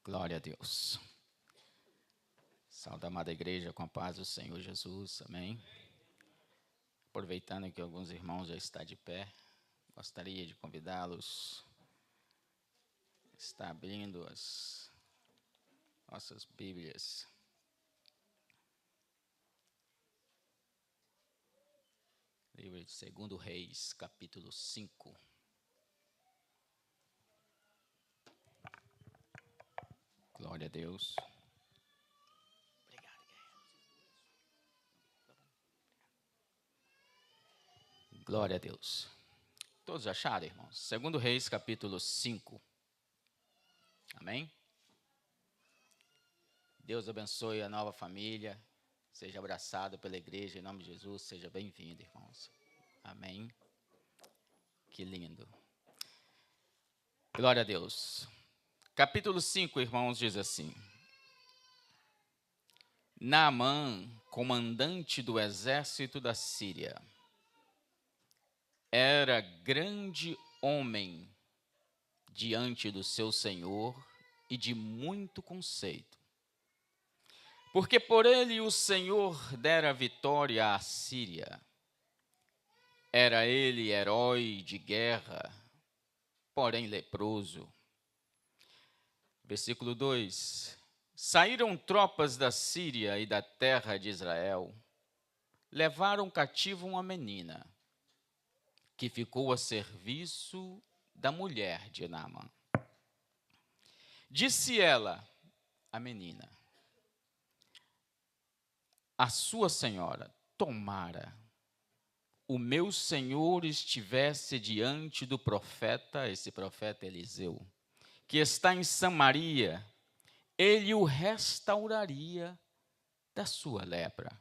Glória a Deus. Saúde a amada igreja com a paz do Senhor Jesus, amém. Aproveitando que alguns irmãos já estão de pé, gostaria de convidá-los a estar abrindo as nossas Bíblias. Livro de 2 Reis, capítulo 5. Glória a Deus. Glória a Deus. Todos acharam, irmãos? 2 Reis, capítulo 5. Amém? Deus abençoe a nova família. Seja abraçado pela igreja em nome de Jesus. Seja bem-vindo, irmãos. Amém. Que lindo. Glória a Deus. Capítulo 5, irmãos, diz assim: Naamã, comandante do exército da Síria, era grande homem diante do seu senhor e de muito conceito, porque por ele o Senhor dera vitória à Síria. Era ele herói de guerra, porém leproso. Versículo 2: Saíram tropas da Síria e da terra de Israel, levaram cativo uma menina, que ficou a serviço da mulher de Naamã. Disse ela, a menina, a sua senhora: tomara o meu senhor estivesse diante do profeta, esse profeta Eliseu, que está em Samaria, ele o restauraria da sua lepra.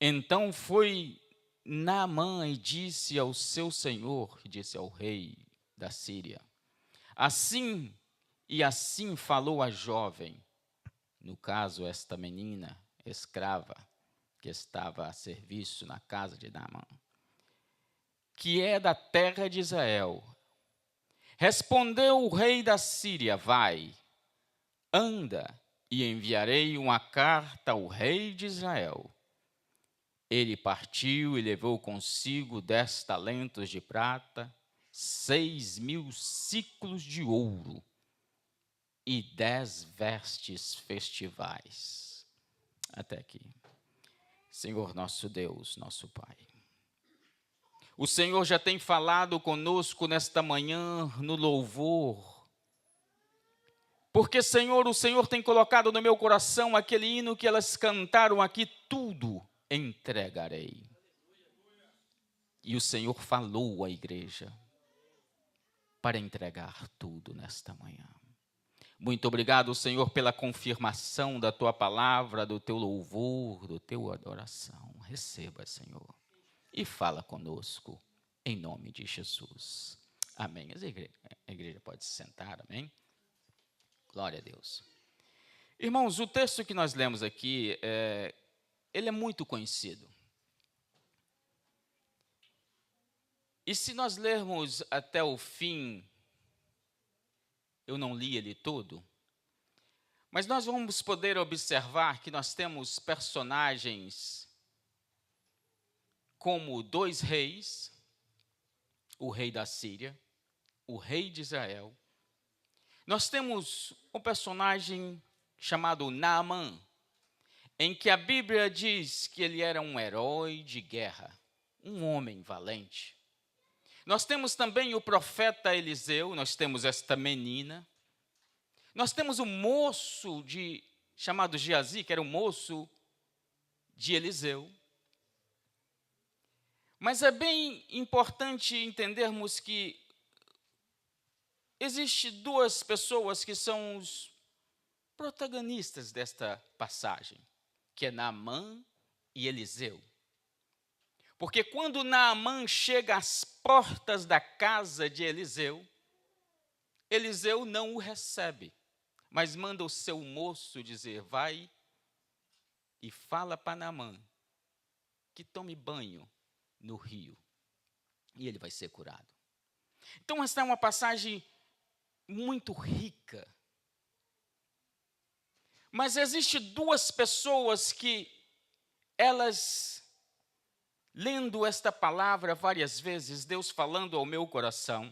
Então foi Naamã e disse ao seu senhor, disse ao rei da Síria, assim falou a jovem, no caso esta menina escrava, que estava a serviço na casa de Naamã, que é da terra de Israel. Respondeu o rei da Síria: vai, anda, e enviarei uma carta ao rei de Israel. Ele partiu e levou consigo 10 talentos de prata, 6.000 siclos de ouro e 10 vestes festivais. Até aqui. Senhor nosso Deus, nosso Pai, o Senhor já tem falado conosco nesta manhã no louvor, porque, Senhor, o Senhor tem colocado no meu coração aquele hino que elas cantaram aqui: tudo entregarei. E o Senhor falou à igreja para entregar tudo nesta manhã. Muito obrigado, Senhor, pela confirmação da Tua palavra, do Teu louvor, do Teu adoração. Receba, Senhor, e fala conosco, em nome de Jesus. Amém. A igreja pode se sentar, amém? Glória a Deus. Irmãos, o texto que nós lemos aqui, ele é muito conhecido. E se nós lermos até o fim, eu não li ele todo, mas nós vamos poder observar que nós temos personagens como 2 reis, o rei da Síria, o rei de Israel. Nós temos um personagem chamado Naamã, em que a Bíblia diz que ele era um herói de guerra, um homem valente. Nós temos também o profeta Eliseu, nós temos esta menina. Nós temos o moço chamado Geazi, que era o moço de Eliseu. Mas é bem importante entendermos que existem 2 pessoas que são os protagonistas desta passagem, que é Naamã e Eliseu. Porque quando Naamã chega às portas da casa de Eliseu, Eliseu não o recebe, mas manda o seu moço dizer: vai e fala para Naamã que tome banho no rio, e ele vai ser curado. Então, esta é uma passagem muito rica, Mas existe duas pessoas que elas, lendo esta palavra várias vezes, Deus falando ao meu coração,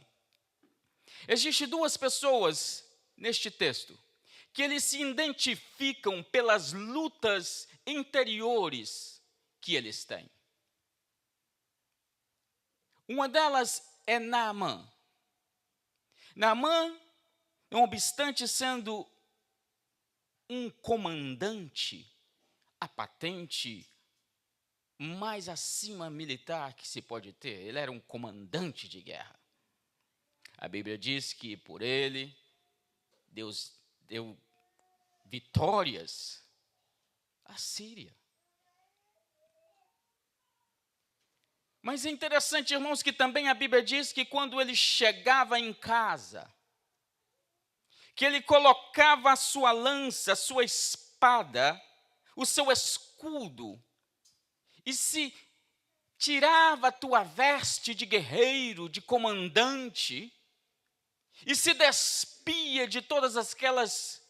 existe duas pessoas neste texto que eles se identificam pelas lutas interiores que eles têm. Uma delas é Naamã. Naamã, não obstante sendo um comandante, a patente mais acima militar que se pode ter, ele era um comandante de guerra. A Bíblia diz que por ele, Deus deu vitórias à Síria. Mas é interessante, irmãos, que também a Bíblia diz que quando ele chegava em casa, que ele colocava a sua lança, a sua espada, o seu escudo, e se tirava a tua veste de guerreiro, de comandante, e se despia de todas aquelas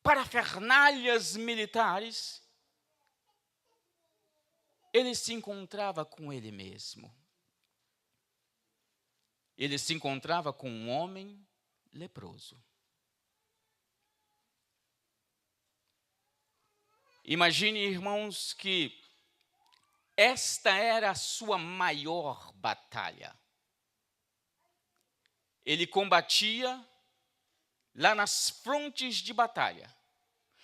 parafernálias militares, ele se encontrava com ele mesmo. Ele se encontrava com um homem leproso. Imagine, irmãos, que esta era a sua maior batalha. Ele combatia lá nas frontes de batalha.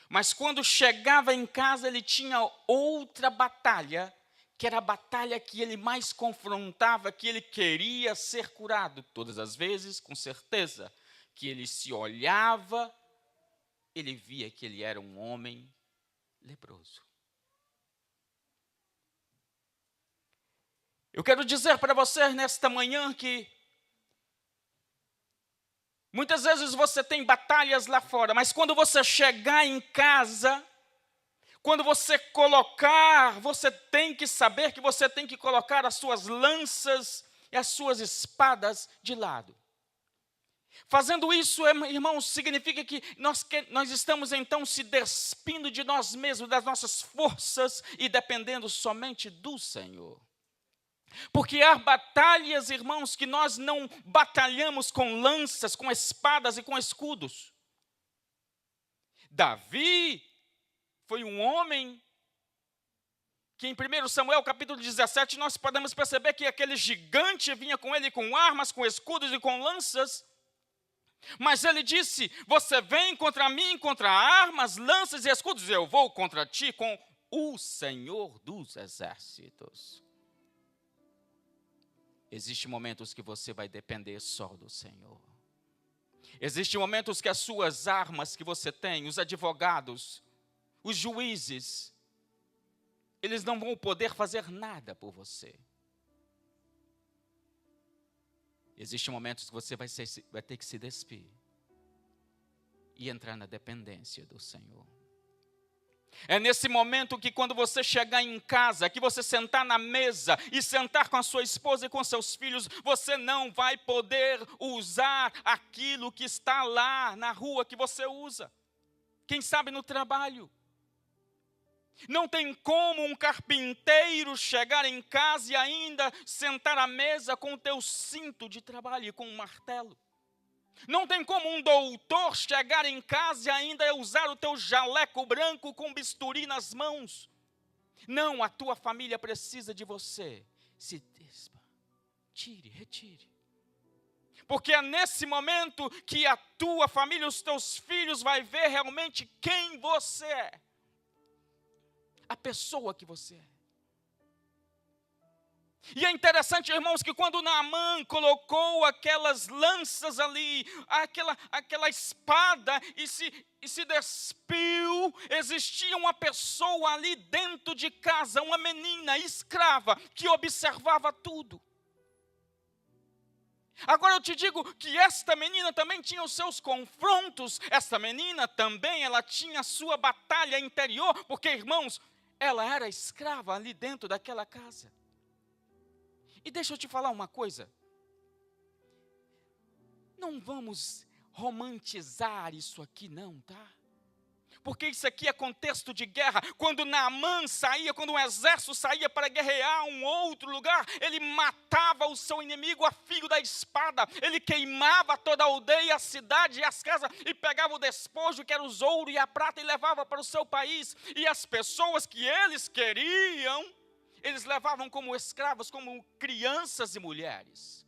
Mas quando chegava em casa, ele tinha outra batalha, que era a batalha que ele mais confrontava, que ele queria ser curado. Todas as vezes, com certeza, que ele se olhava, ele via que ele era um homem leproso. Eu quero dizer para você nesta manhã que muitas vezes você tem batalhas lá fora, mas quando você chegar em casa, quando você colocar, você tem que saber que você tem que colocar as suas lanças e as suas espadas de lado. Fazendo isso, irmãos, significa que nós estamos então se despindo de nós mesmos, das nossas forças e dependendo somente do Senhor. Porque há batalhas, irmãos, que nós não batalhamos com lanças, com espadas e com escudos. Davi foi um homem que em 1 Samuel capítulo 17 nós podemos perceber que aquele gigante vinha com ele com armas, com escudos e com lanças. Mas ele disse, você vem contra mim, contra armas, lanças e escudos, eu vou contra ti com o Senhor dos Exércitos. Existem momentos que você vai depender só do Senhor. Existem momentos que as suas armas que você tem, os advogados, os juízes, eles não vão poder fazer nada por você. Existem momentos que você vai ter que se despir e entrar na dependência do Senhor. É nesse momento que quando você chegar em casa, que você sentar na mesa e sentar com a sua esposa e com seus filhos, você não vai poder usar aquilo que está lá na rua que você usa. Quem sabe no trabalho. Não tem como um carpinteiro chegar em casa e ainda sentar à mesa com o teu cinto de trabalho e com um martelo. Não tem como um doutor chegar em casa e ainda usar o teu jaleco branco com bisturi nas mãos. Não, a tua família precisa de você. Se despa, tire, retire. Porque é nesse momento que a tua família, os teus filhos vai ver realmente quem você é. A pessoa que você é. E é interessante, irmãos, que quando Naamã colocou aquelas lanças ali, aquela espada e se despiu, existia uma pessoa ali dentro de casa, uma menina escrava, que observava tudo. Agora eu te digo que esta menina também tinha os seus confrontos, esta menina também, ela tinha a sua batalha interior, porque, irmãos, ela era escrava ali dentro daquela casa. E deixa eu te falar uma coisa. Não vamos romantizar isso aqui não, tá? Porque isso aqui é contexto de guerra. Quando Naamã saía, quando um exército saía para guerrear um outro lugar, ele matava o seu inimigo a fio da espada. Ele queimava toda a aldeia, a cidade e as casas, e pegava o despojo, que era o ouro e a prata, e levava para o seu país. E as pessoas que eles queriam, eles levavam como escravos, como crianças e mulheres.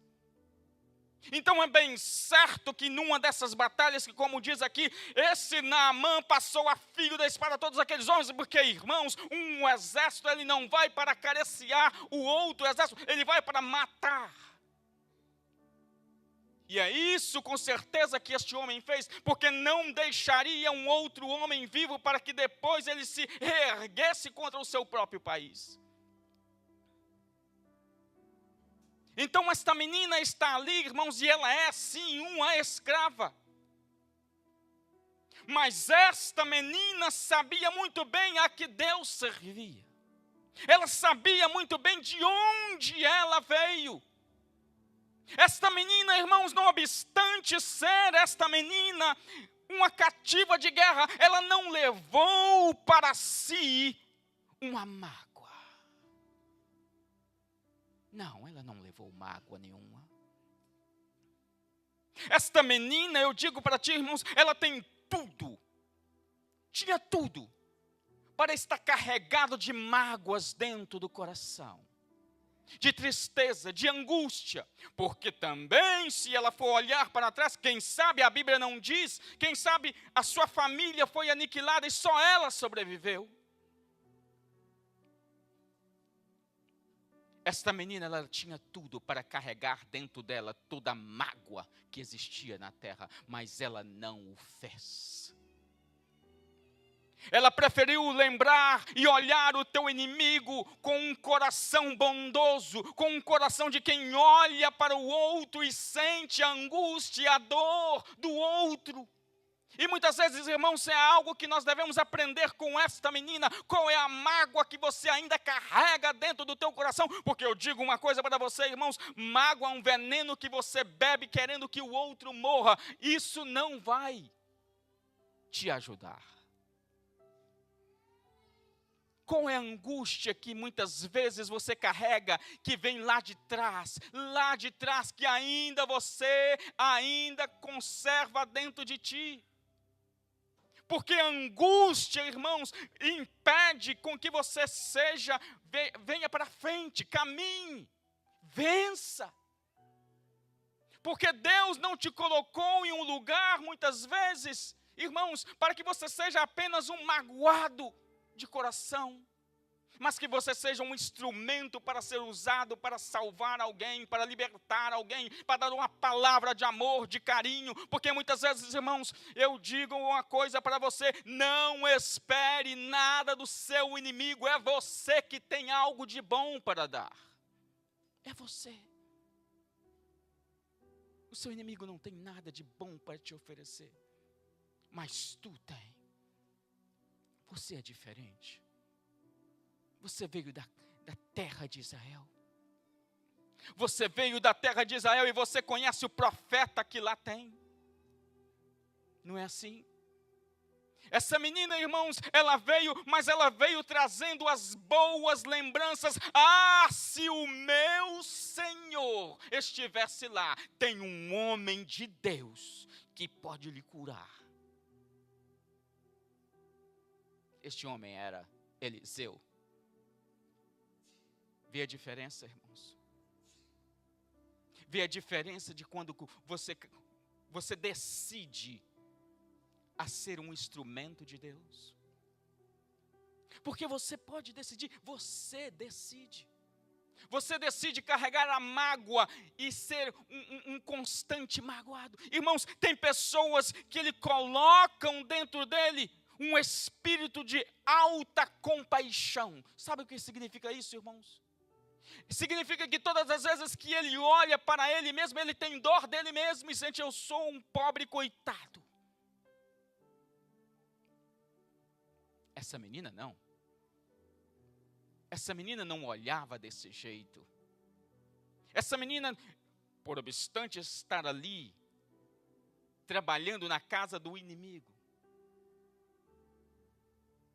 Então é bem certo que numa dessas batalhas, que como diz aqui, esse Naamã passou a fio da espada a todos aqueles homens, porque, irmãos, um exército ele não vai para acariciar o outro exército, ele vai para matar. E é isso com certeza que este homem fez, porque não deixaria um outro homem vivo para que depois ele se reerguesse contra o seu próprio país. Então esta menina está ali, irmãos, e ela é sim uma escrava. Mas esta menina sabia muito bem a que Deus servia. Ela sabia muito bem de onde ela veio. Esta menina, irmãos, não obstante ser esta menina uma cativa de guerra, ela não levou para si uma mágoa. Não, ela não levou mágoa nenhuma. Esta menina, eu digo para ti, irmãos, ela tem tudo. Tinha tudo para estar carregado de mágoas dentro do coração. De tristeza, de angústia. Porque também, se ela for olhar para trás, quem sabe a Bíblia não diz, quem sabe a sua família foi aniquilada e só ela sobreviveu. Esta menina, ela tinha tudo para carregar dentro dela toda a mágoa que existia na terra, mas ela não o fez. Ela preferiu lembrar e olhar o teu inimigo com um coração bondoso, com um coração de quem olha para o outro e sente a angústia e a dor do outro. E muitas vezes, irmãos, é algo que nós devemos aprender com esta menina. Qual é a mágoa que você ainda carrega dentro do teu coração? Porque eu digo uma coisa para você, irmãos, mágoa é um veneno que você bebe querendo que o outro morra. Isso não vai te ajudar. Qual é a angústia que muitas vezes você carrega, que vem lá de trás, que ainda você conserva dentro de ti? Porque a angústia, irmãos, impede com que você venha para frente, caminhe, vença. Porque Deus não te colocou em um lugar, muitas vezes, irmãos, para que você seja apenas um magoado de coração, mas que você seja um instrumento para ser usado para salvar alguém, para libertar alguém, para dar uma palavra de amor, de carinho, porque muitas vezes, irmãos, eu digo uma coisa para você, não espere nada do seu inimigo, é você que tem algo de bom para dar, é você. O seu inimigo não tem nada de bom para te oferecer, mas tu tem. Você é diferente. Você veio da terra de Israel. Você veio da terra de Israel e você conhece o profeta que lá tem. Não é assim? Essa menina, irmãos, ela veio, mas ela veio trazendo as boas lembranças. Ah, se o meu Senhor estivesse lá, tem um homem de Deus que pode lhe curar. Este homem era Eliseu. Vê a diferença, irmãos? Vê a diferença de quando você decide a ser um instrumento de Deus? Porque você pode decidir, você decide. Você decide carregar a mágoa e ser um constante magoado. Irmãos, tem pessoas que ele colocam dentro dele um espírito de alta compaixão. Sabe o que significa isso, irmãos? Significa que todas as vezes que ele olha para ele mesmo, ele tem dor dele mesmo e sente, eu sou um pobre coitado. Essa menina não. Essa menina não olhava desse jeito. Essa menina, por obstante estar ali, trabalhando na casa do inimigo,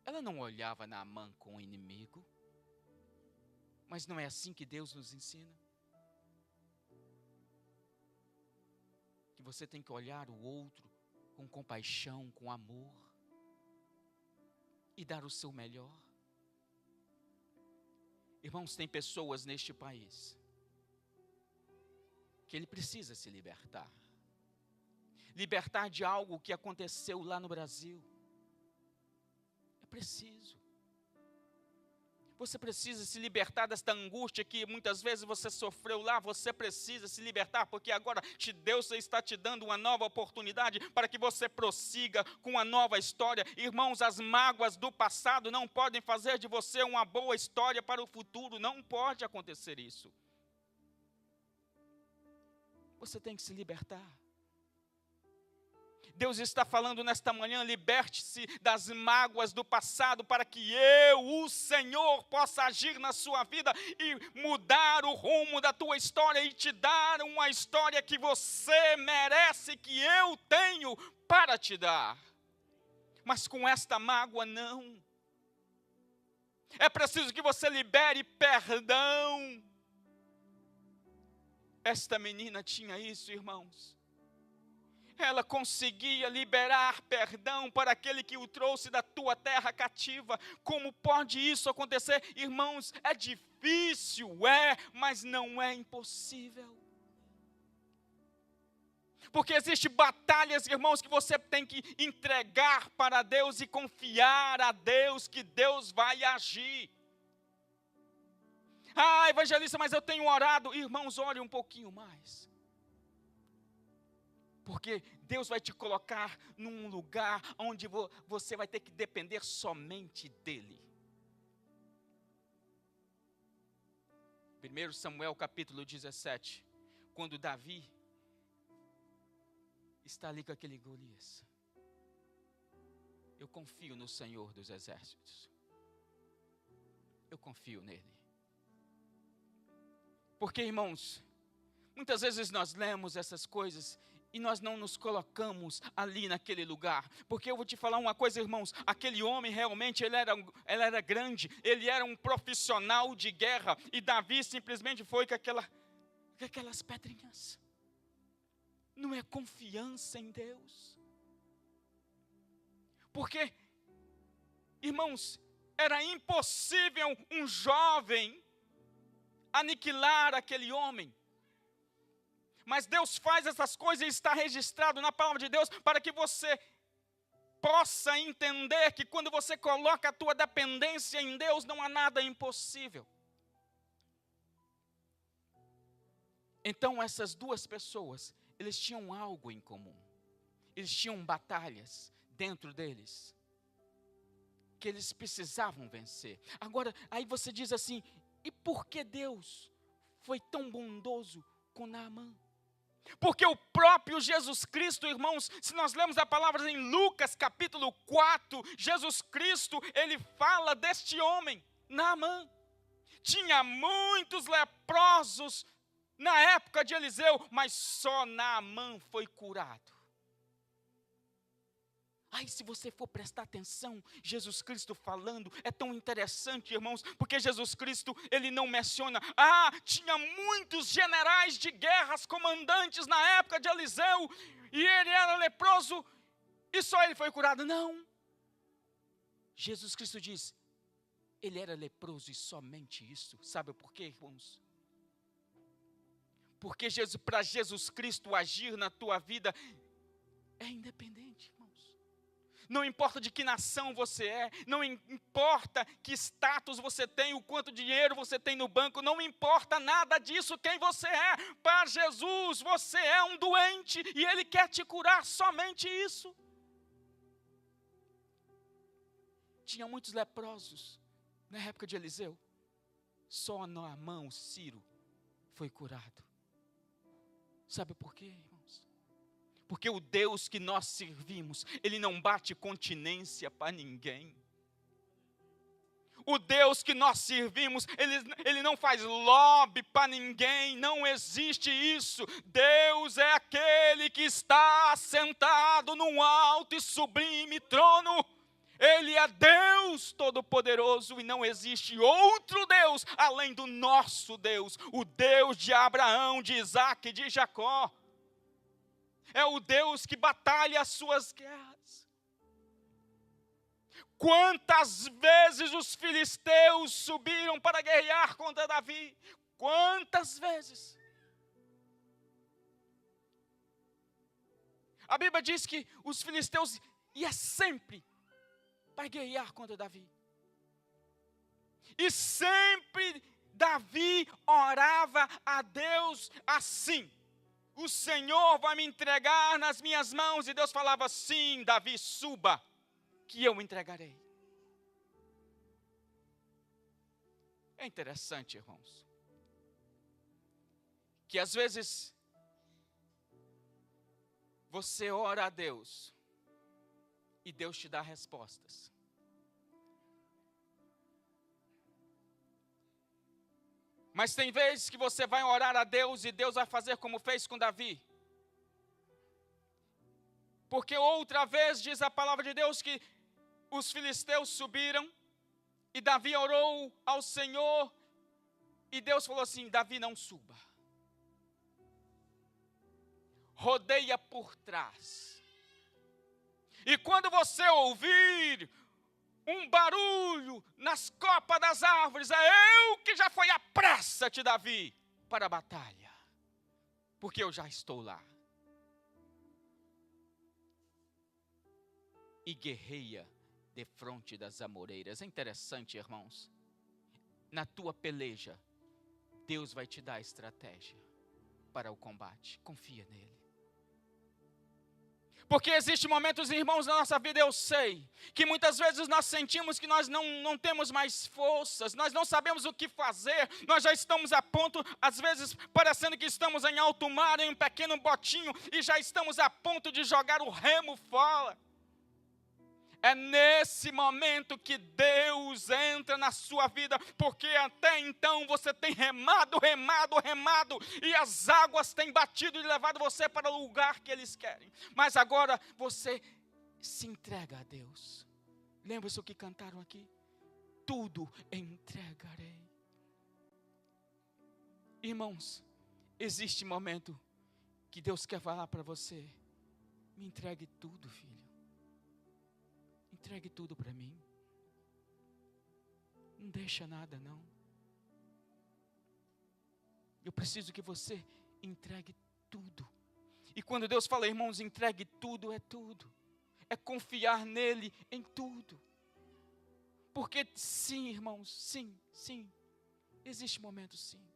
ela não olhava Naamã como inimigo. Mas não é assim que Deus nos ensina? Que você tem que olhar o outro com compaixão, com amor, e dar o seu melhor. Irmãos, tem pessoas neste país que ele precisa se libertar. Libertar de algo que aconteceu lá no Brasil. É preciso. Você precisa se libertar desta angústia que muitas vezes você sofreu lá. Você precisa se libertar, porque agora Deus está te dando uma nova oportunidade para que você prossiga com uma nova história. Irmãos, as mágoas do passado não podem fazer de você uma boa história para o futuro. Não pode acontecer isso. Você tem que se libertar. Deus está falando nesta manhã: liberte-se das mágoas do passado, para que eu, o Senhor, possa agir na sua vida e mudar o rumo da tua história e te dar uma história que você merece, que eu tenho para te dar. Mas com esta mágoa não. É preciso que você libere perdão. Esta menina tinha isso, irmãos. Ela conseguia liberar perdão para aquele que o trouxe da tua terra cativa. Como pode isso acontecer? Irmãos, é difícil, mas não é impossível. Porque existem batalhas, irmãos, que você tem que entregar para Deus e confiar a Deus que Deus vai agir. Ah, evangelista, mas eu tenho orado. Irmãos, ore um pouquinho mais. Porque Deus vai te colocar num lugar onde você vai ter que depender somente dEle. 1 Samuel capítulo 17, quando Davi está ali com aquele Golias. Eu confio no Senhor dos Exércitos. Eu confio nele. Porque, irmãos, muitas vezes nós lemos essas coisas e nós não nos colocamos ali naquele lugar. Porque eu vou te falar uma coisa, irmãos. Aquele homem realmente, ele era grande. Ele era um profissional de guerra. E Davi simplesmente foi com aquelas pedrinhas. Não é confiança em Deus. Porque, irmãos, era impossível um jovem aniquilar aquele homem. Mas Deus faz essas coisas e está registrado na palavra de Deus para que você possa entender que quando você coloca a tua dependência em Deus, não há nada impossível. Então essas duas pessoas, eles tinham algo em comum. Eles tinham batalhas dentro deles que eles precisavam vencer. Agora, aí você diz assim: e por que Deus foi tão bondoso com Naamã? Porque o próprio Jesus Cristo, irmãos, se nós lemos a palavra em Lucas capítulo 4, Jesus Cristo, ele fala deste homem, Naamã. Tinha muitos leprosos na época de Eliseu, mas só Naamã foi curado. Aí, se você for prestar atenção, Jesus Cristo falando, é tão interessante, irmãos, porque Jesus Cristo, ele não menciona, tinha muitos generais de guerras, comandantes na época de Eliseu, e ele era leproso, e só ele foi curado. Não. Jesus Cristo diz, ele era leproso e somente isso. Sabe por quê, irmãos? Porque para Jesus Cristo agir na tua vida, é independente, irmãos. Não importa de que nação você é, não importa que status você tem, o quanto dinheiro você tem no banco, não importa nada disso quem você é. Para Jesus, você é um doente e Ele quer te curar, somente isso. Tinha muitos leprosos na época de Eliseu, só Naamã, o Ciro, foi curado. Sabe por quê, irmãos? Porque o Deus que nós servimos, Ele não bate continência para ninguém. O Deus que nós servimos, Ele não faz lobby para ninguém, não existe isso. Deus é aquele que está sentado num alto e sublime trono. Ele é Deus Todo-Poderoso e não existe outro Deus além do nosso Deus, o Deus de Abraão, de Isaque e de Jacó. É o Deus que batalha as suas guerras. Quantas vezes os filisteus subiram para guerrear contra Davi? Quantas vezes? A Bíblia diz que os filisteus iam sempre para guerrear contra Davi. E sempre Davi orava a Deus assim: o Senhor vai me entregar nas minhas mãos. E Deus falava: sim, Davi, suba, que eu entregarei. É interessante, irmãos, que às vezes você ora a Deus e Deus te dá respostas. Mas tem vezes que você vai orar a Deus e Deus vai fazer como fez com Davi. Porque outra vez diz a palavra de Deus que os filisteus subiram e Davi orou ao Senhor e Deus falou assim: Davi, não suba. Rodeia por trás. E quando você ouvir um barulho nas copas das árvores, é eu que já fui apressa-te, Davi, para a batalha, porque eu já estou lá. E guerreia defronte das amoreiras. É interessante, irmãos, na tua peleja, Deus vai te dar estratégia para o combate. Confia nele. Porque existem momentos, irmãos, na nossa vida, eu sei, que muitas vezes nós sentimos que nós não temos mais forças, nós não sabemos o que fazer, nós já estamos a ponto, às vezes, parecendo que estamos em alto mar, em um pequeno botinho, e já estamos a ponto de jogar o remo fora. É nesse momento que Deus entra na sua vida, porque até então você tem remado, e as águas têm batido e levado você para o lugar que eles querem. Mas agora você se entrega a Deus. Lembra-se o que cantaram aqui? Tudo entregarei. Irmãos, existe momento que Deus quer falar para você: me entregue tudo, filho. Entregue tudo para mim. Não deixa nada, não. Eu preciso que você entregue tudo. E quando Deus fala, irmãos, entregue tudo, é tudo. É confiar nele em tudo. Porque sim, irmãos, sim. Existe momentos, sim,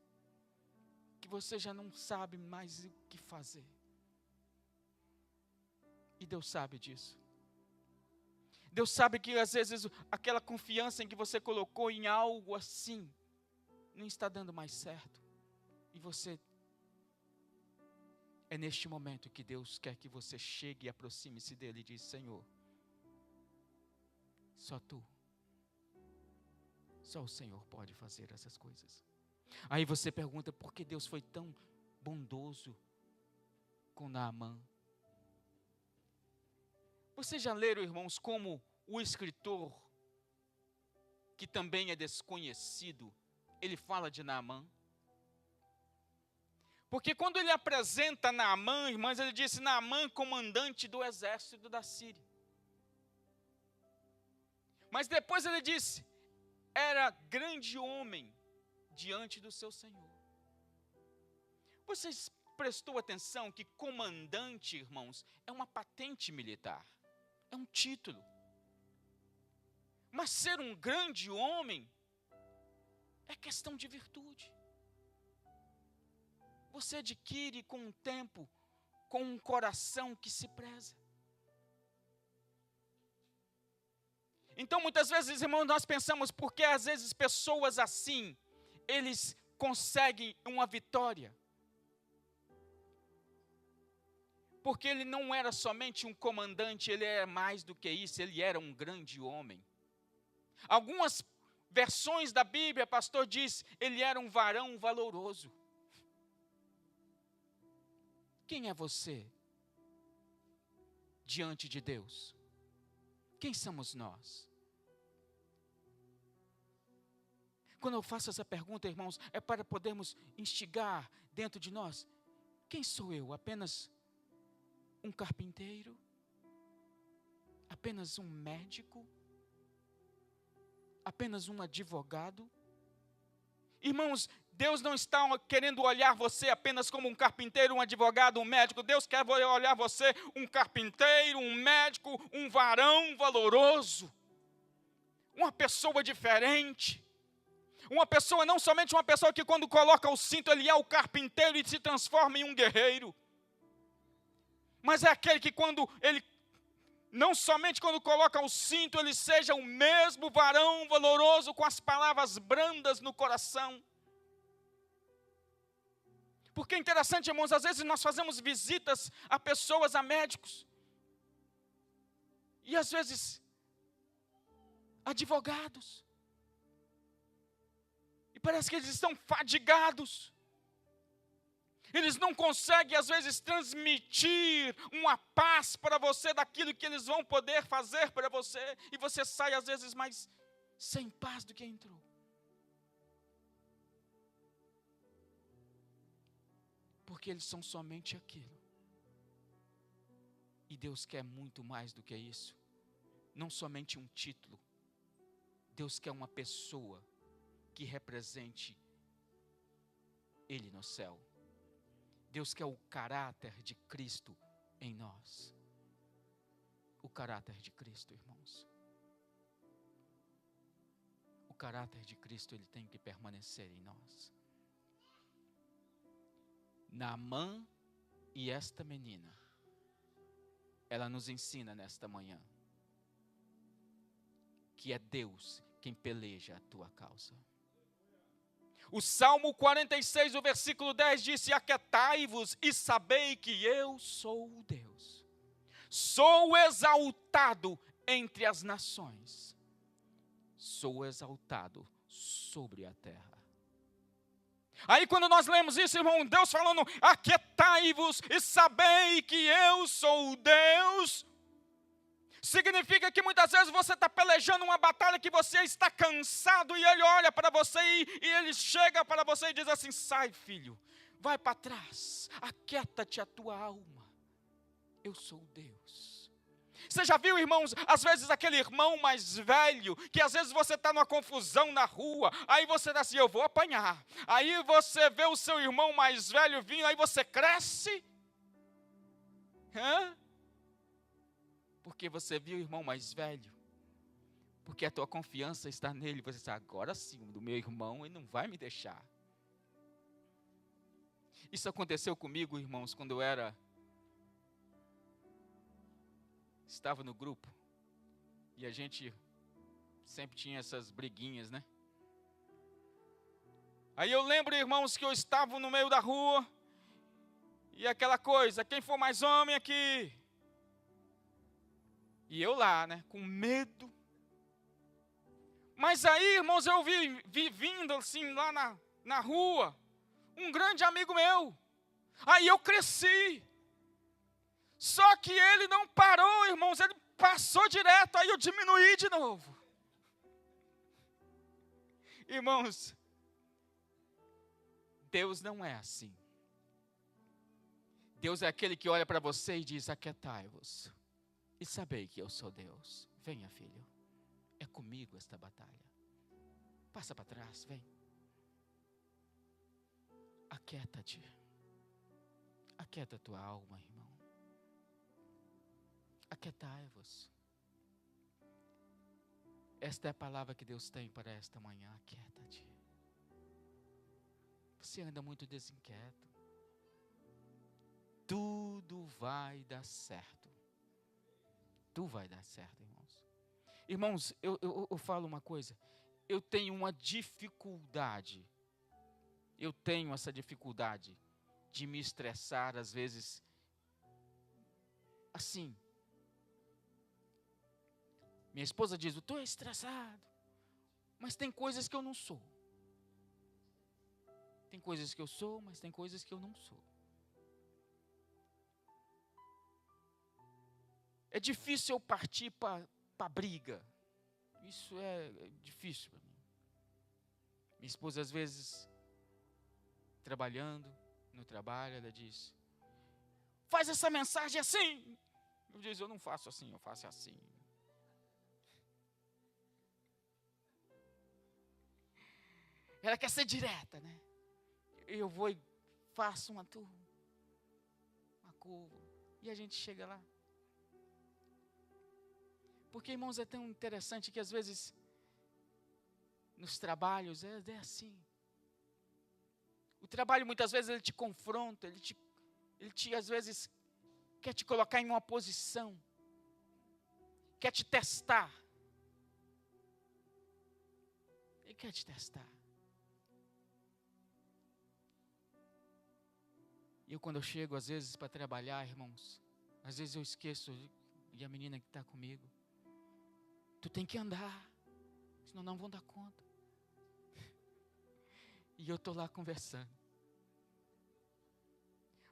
que você já não sabe mais o que fazer. E Deus sabe disso. Deus sabe que às vezes aquela confiança em que você colocou em algo assim não está dando mais certo. E você, é neste momento que Deus quer que você chegue e aproxime-se dele e diz: Senhor, só tu, só o Senhor pode fazer essas coisas. Aí você pergunta: por que Deus foi tão bondoso com Naamã? Vocês já leram, irmãos, como o escritor, que também é desconhecido, ele fala de Naamã? Porque quando ele apresenta Naamã, irmãs, ele disse: Naamã, comandante do exército da Síria. Mas depois ele disse: era grande homem diante do seu Senhor. Vocês prestou atenção que comandante, irmãos, é uma patente militar, é um título. Mas ser um grande homem é questão de virtude. Você adquire com o tempo, com um coração que se preza. Então muitas vezes, irmãos, nós pensamos, porque às vezes pessoas assim, eles conseguem uma vitória. Porque ele não era somente um comandante, ele era mais do que isso, ele era um grande homem. Algumas versões da Bíblia, pastor diz, ele era um varão valoroso. Quem é você diante de Deus? Quem somos nós? Quando eu faço essa pergunta, irmãos, é para podermos instigar dentro de nós. Quem sou eu? Apenas um carpinteiro? Apenas um médico? Apenas um advogado? Irmãos, Deus não está querendo olhar você apenas como um carpinteiro, um advogado, um médico. Deus quer olhar você um carpinteiro, um médico, um varão valoroso. Uma pessoa diferente. Uma pessoa, não somente uma pessoa que quando coloca o cinto, ele é o carpinteiro e se transforma em um guerreiro. Mas é aquele que quando ele, não somente quando coloca o cinto, ele seja o mesmo varão valoroso com as palavras brandas no coração. Porque é interessante, irmãos, às vezes nós fazemos visitas a pessoas, a médicos. E às vezes, advogados. E parece que eles estão fadigados. Eles não conseguem, às vezes, transmitir uma paz para você daquilo que eles vão poder fazer para você. E você sai, às vezes, mais sem paz do que entrou. Porque eles são somente aquilo. E Deus quer muito mais do que isso. Não somente um título. Deus quer uma pessoa que represente Ele no céu. Deus quer o caráter de Cristo em nós. O caráter de Cristo, irmãos. O caráter de Cristo, ele tem que permanecer em nós. Naamã e esta menina, ela nos ensina nesta manhã que é Deus quem peleja a tua causa. O Salmo 46, o versículo 10 diz: aquietai-vos e sabei que eu sou o Deus. Sou exaltado entre as nações. Sou exaltado sobre a terra. Aí quando nós lemos isso, irmão, Deus falando: aquietai-vos e sabei que eu sou o Deus. Significa que muitas vezes você está pelejando uma batalha que você está cansado, e Ele olha para você e Ele chega para você e diz assim: sai, filho, vai para trás, aquieta-te a tua alma, eu sou Deus. Você já viu, irmãos, às vezes aquele irmão mais velho, que às vezes você está numa confusão na rua, aí você está assim: eu vou apanhar. Aí você vê o seu irmão mais velho vindo, aí você cresce. Porque você viu o irmão mais velho. Porque a tua confiança está nele. Você diz: agora sim, do meu irmão, ele não vai me deixar. Isso aconteceu comigo, irmãos, quando eu estava no grupo. E a gente sempre tinha essas briguinhas, né? Aí eu lembro, irmãos, que eu estava no meio da rua. E aquela coisa: quem for mais homem aqui? E eu lá, né, com medo. Mas aí, irmãos, eu vi vindo assim lá na rua, um grande amigo meu. Aí eu cresci. Só que ele não parou, irmãos, ele passou direto, aí eu diminuí de novo. Irmãos, Deus não é assim. Deus é aquele que olha para você e diz: aquietai-vos e sabei que eu sou Deus. Venha, filho, é comigo esta batalha. Passa para trás, vem. Aquieta-te. Aquieta a tua alma, irmão. Aquietai-vos. Esta é a palavra que Deus tem para esta manhã. Aquieta-te. Você anda muito desinquieto. Tudo vai dar certo. Tudo vai dar certo, irmãos. Irmãos, eu falo uma coisa. Eu tenho uma dificuldade. Eu tenho essa dificuldade de me estressar, às vezes, assim. Minha esposa diz: eu estou estressado. Mas tem coisas que eu não sou. Tem coisas que eu sou, mas tem coisas que eu não sou. É difícil eu partir para para briga. Isso é difícil para mim. Minha esposa, às vezes, trabalhando no trabalho, ela diz: faz essa mensagem assim. Eu digo: eu não faço assim, eu faço assim. Ela quer ser direta, né? Eu vou e faço uma curva. E a gente chega lá. Porque, irmãos, é tão interessante que às vezes nos trabalhos é assim. O trabalho muitas vezes ele te confronta, ele te às vezes quer te colocar em uma posição, quer te testar. Ele quer te testar. E quando eu chego às vezes para trabalhar, irmãos, às vezes eu esqueço, e a menina que está comigo: tu tem que andar, senão não vão dar conta. E eu estou lá conversando.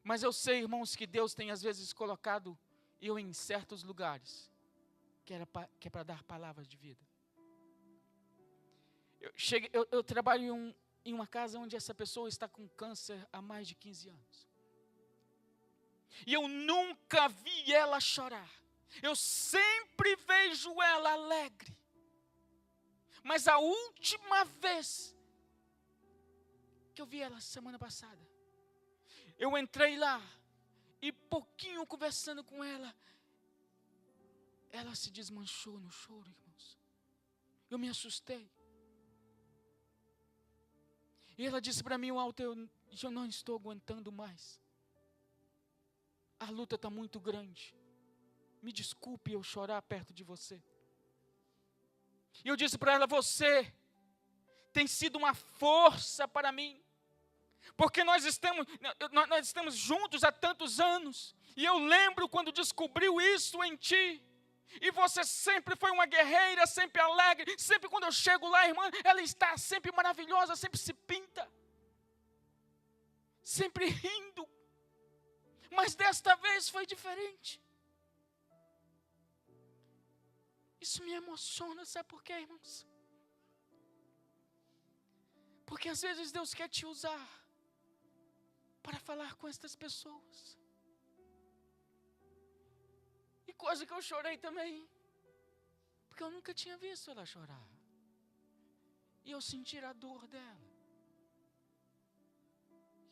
Mas eu sei, irmãos, que Deus tem às vezes colocado eu em certos lugares, que é para dar palavras de vida. Eu trabalho em uma casa onde essa pessoa está com câncer há mais de 15 anos. E eu nunca vi ela chorar. Eu sempre vejo ela alegre. Mas a última vez que eu vi ela semana passada, eu entrei lá e pouquinho conversando com ela, ela se desmanchou no choro, irmãos. Eu me assustei. E ela disse para mim: Walter, eu não estou aguentando mais. A luta está muito grande. Me desculpe eu chorar perto de você. E eu disse para ela: você tem sido uma força para mim. Porque nós estamos juntos há tantos anos. E eu lembro quando descobriu isso em ti. E você sempre foi uma guerreira, sempre alegre. Sempre quando eu chego lá, irmã, ela está sempre maravilhosa, sempre se pinta. Sempre rindo. Mas desta vez foi diferente. Isso me emociona, sabe por quê, irmãos? Porque às vezes Deus quer te usar para falar com estas pessoas. E coisa que eu chorei também, porque eu nunca tinha visto ela chorar. E eu senti a dor dela.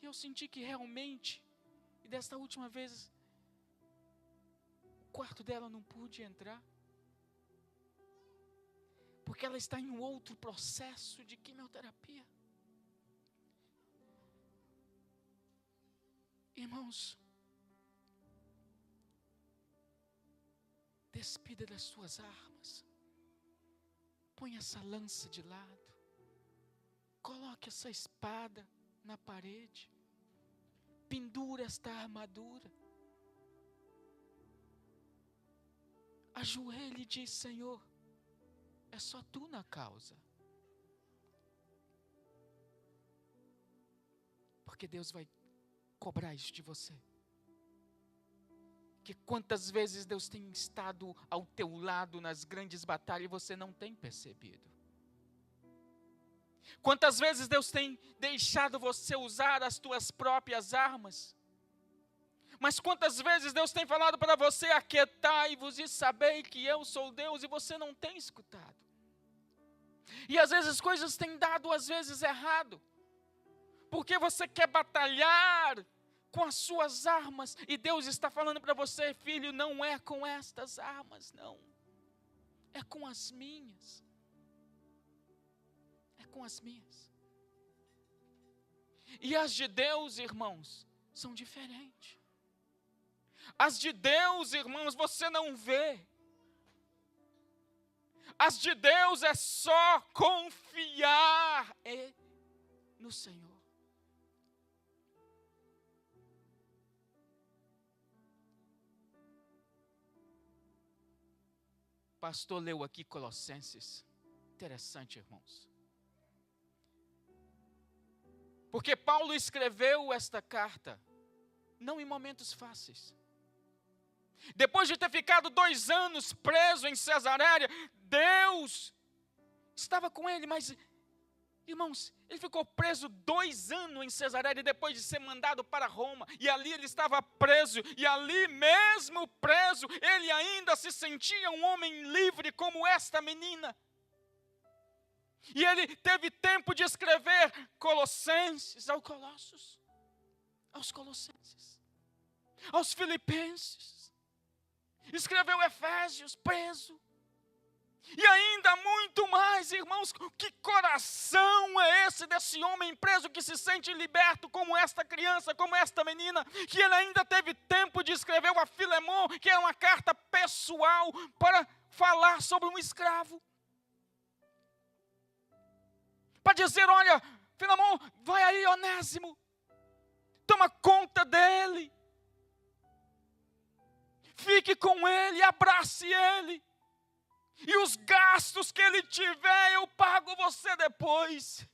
E eu senti que realmente, e desta última vez, o quarto dela não pude entrar, porque ela está em um outro processo de quimioterapia. Irmãos, despida das suas armas. Põe essa lança de lado. Coloque essa espada na parede. Pendura esta armadura. Ajoelhe e diz: Senhor, é só tu na causa. Porque Deus vai cobrar isso de você. Que quantas vezes Deus tem estado ao teu lado nas grandes batalhas e você não tem percebido. Quantas vezes Deus tem deixado você usar as tuas próprias armas. Mas quantas vezes Deus tem falado para você: aquietai-vos e sabei que eu sou Deus, e você não tem escutado. E às vezes coisas têm dado às vezes errado. Porque você quer batalhar com as suas armas. E Deus está falando para você: filho, não é com estas armas, não. É com as minhas. É com as minhas. E as de Deus, irmãos, são diferentes. As de Deus, irmãos, você não vê. As de Deus é só confiar no Senhor. Pastor leu aqui Colossenses. Interessante, irmãos. Porque Paulo escreveu esta carta não em momentos fáceis. Depois de ter ficado 2 anos preso em Cesareia, Deus estava com ele, mas, irmãos, ele ficou preso 2 anos em Cesareia, depois de ser mandado para Roma, e ali ele estava preso, e ali mesmo preso, ele ainda se sentia um homem livre como esta menina. E ele teve tempo de escrever Colossenses, aos Colossenses, aos Filipenses, escreveu Efésios, preso, e ainda muito mais, irmãos. Que coração é esse desse homem preso que se sente liberto, como esta criança, como esta menina, que ele ainda teve tempo de escrever a Filemon, que é uma carta pessoal para falar sobre um escravo, para dizer: olha, Filemon, vai aí, Onésimo, toma conta dele, fique com ele, abrace ele, e os gastos que ele tiver, eu pago você depois.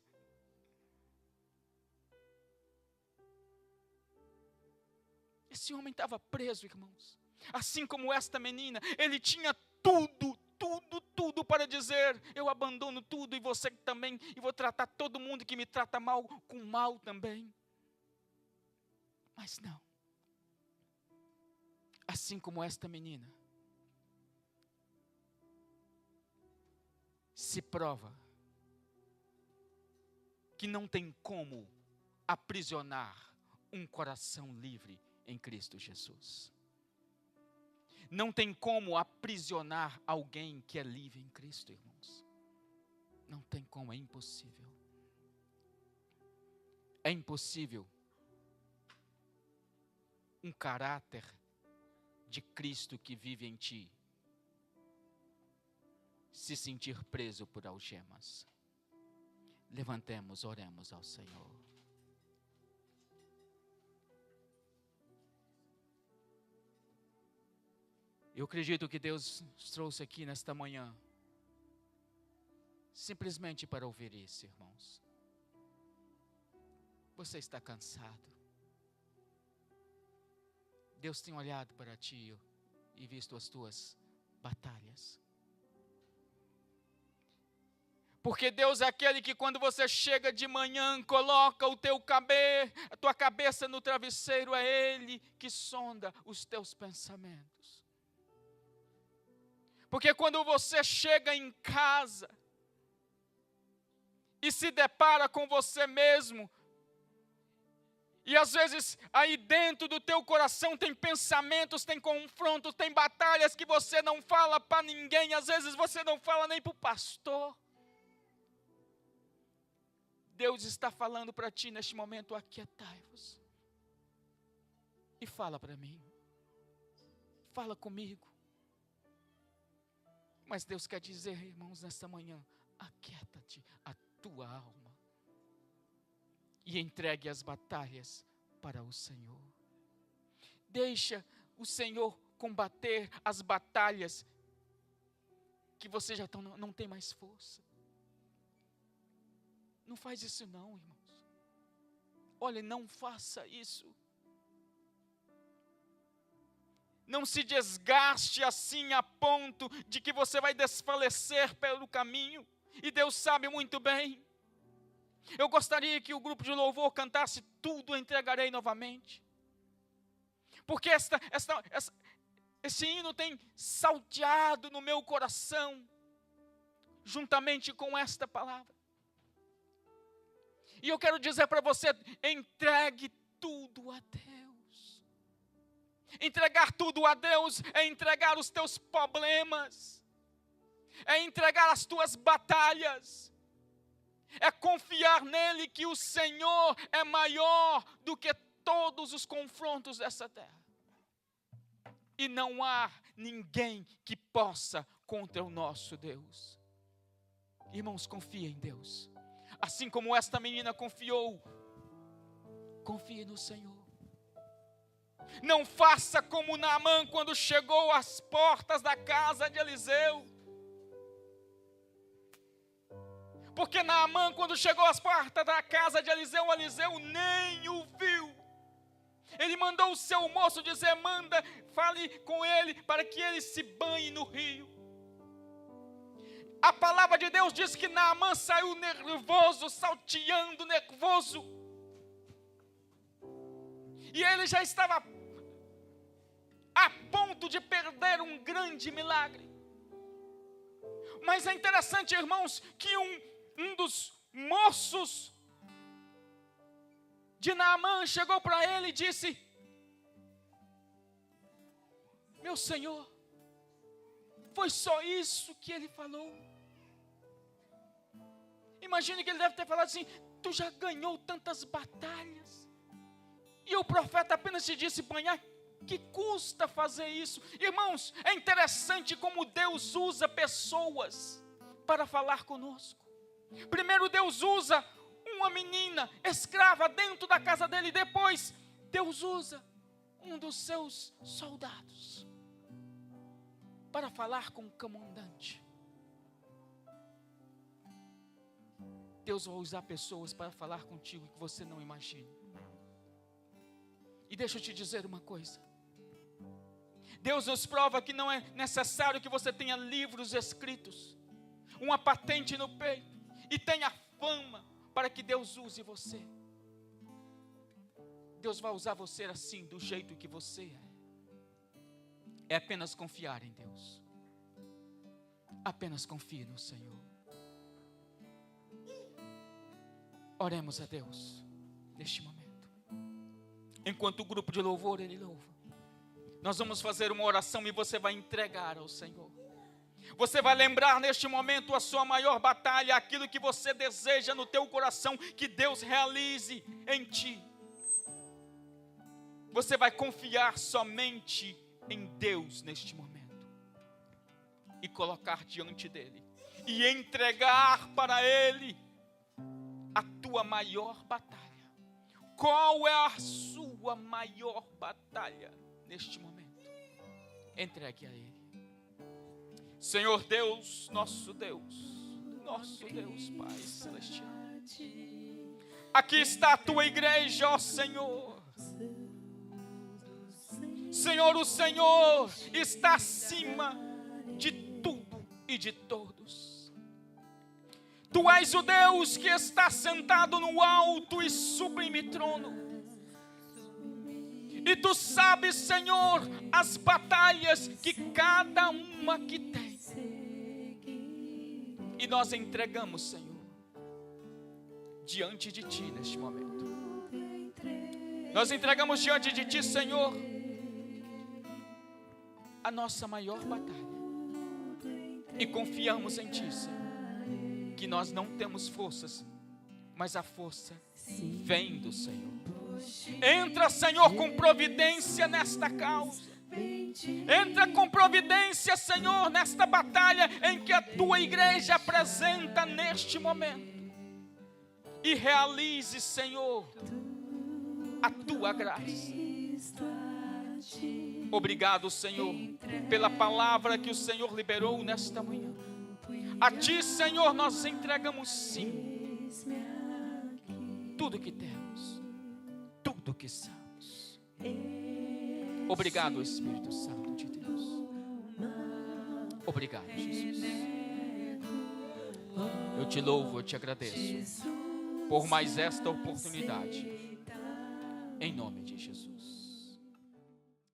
Esse homem estava preso, irmãos, assim como esta menina. Ele tinha tudo para dizer: eu abandono tudo, e você também, e vou tratar todo mundo que me trata mal com mal também. Mas não. Assim como esta menina, se prova que não tem como aprisionar um coração livre em Cristo Jesus. Não tem como aprisionar alguém que é livre em Cristo, irmãos. Não tem como, é impossível. É impossível um caráter de Cristo que vive em ti se sentir preso por algemas. Levantemos, oremos ao Senhor. Eu acredito que Deus nos trouxe aqui nesta manhã simplesmente para ouvir isso, irmãos. Você está cansado. Deus tem olhado para ti e visto as tuas batalhas. Porque Deus é aquele que, quando você chega de manhã, coloca a tua cabeça no travesseiro, é Ele que sonda os teus pensamentos. Porque quando você chega em casa e se depara com você mesmo, e às vezes aí dentro do teu coração tem pensamentos, tem confrontos, tem batalhas que você não fala para ninguém, às vezes você não fala nem para o pastor. Deus está falando para ti neste momento: aquietai-vos e fala para mim, fala comigo. Mas Deus quer dizer, irmãos, nesta manhã: aquieta-te a tua alma e entregue as batalhas para o Senhor. Deixa o Senhor combater as batalhas que você já não tem mais força. Não faz isso não, irmãos. Olha, não faça isso. Não se desgaste assim a ponto de que você vai desfalecer pelo caminho. E Deus sabe muito bem. Eu gostaria que o grupo de louvor cantasse Tudo Entregarei Novamente. Porque esse hino tem salteado no meu coração, juntamente com esta palavra. E eu quero dizer para você: entregue tudo a Deus. Entregar tudo a Deus é entregar os teus problemas, é entregar as tuas batalhas, é confiar nele que o Senhor é maior do que todos os confrontos dessa terra. E não há ninguém que possa contra o nosso Deus. Irmãos, confie em Deus. Assim como esta menina confiou, confie no Senhor. Não faça como Naamã quando chegou às portas da casa de Eliseu. Porque Naamã, quando chegou às portas da casa de Eliseu, Eliseu nem o viu. Ele mandou o seu moço dizer: manda, fale com ele para que ele se banhe no rio. A palavra de Deus diz que Naamã saiu nervoso, salteando, nervoso. E ele já estava a ponto de perder um grande milagre. Mas é interessante, irmãos, que um dos moços de Naamã chegou para ele e disse: meu senhor, foi só isso que ele falou? Imagine que ele deve ter falado assim: tu já ganhou tantas batalhas, e o profeta apenas te disse banhar, que custa fazer isso? Irmãos, é interessante como Deus usa pessoas para falar conosco. Primeiro Deus usa uma menina escrava dentro da casa dele, depois Deus usa um dos seus soldados para falar com o comandante. Deus vai usar pessoas para falar contigo que você não imagina. E deixa eu te dizer uma coisa: Deus nos prova que não é necessário que você tenha livros escritos, uma patente no peito e tenha fama para que Deus use você. Deus vai usar você assim, do jeito que você é. É apenas confiar em Deus. Apenas confie no Senhor. Oremos a Deus neste momento. Enquanto o grupo de louvor ele louva, nós vamos fazer uma oração e você vai entregar ao Senhor. Você vai lembrar neste momento a sua maior batalha, aquilo que você deseja no teu coração que Deus realize em ti. Você vai confiar somente em Deus neste momento e colocar diante dele e entregar para ele a tua maior batalha. Qual é a sua maior batalha neste momento? Entregue a ele. Senhor Deus, nosso Deus, Pai Celestial, aqui está a tua igreja, ó Senhor. Senhor, o Senhor está acima de tudo e de todos. Tu és o Deus que está sentado no alto e sublime trono. E tu sabes, Senhor, as batalhas que cada uma aqui tem. E nós entregamos, Senhor, diante de Ti neste momento. Nós entregamos diante de Ti, Senhor, a nossa maior batalha. E confiamos em Ti, Senhor, que nós não temos forças, mas a força vem do Senhor. Entra, Senhor, com providência nesta causa. Entra com providência, Senhor, nesta batalha em que a tua igreja apresenta neste momento. E realize, Senhor, a tua graça. Obrigado, Senhor, pela palavra que o Senhor liberou nesta manhã. A Ti, Senhor, nós entregamos sim tudo que temos, tudo que somos. Obrigado, Espírito Santo de Deus. Obrigado, Jesus. Eu te louvo, eu te agradeço por mais esta oportunidade. Em nome de Jesus.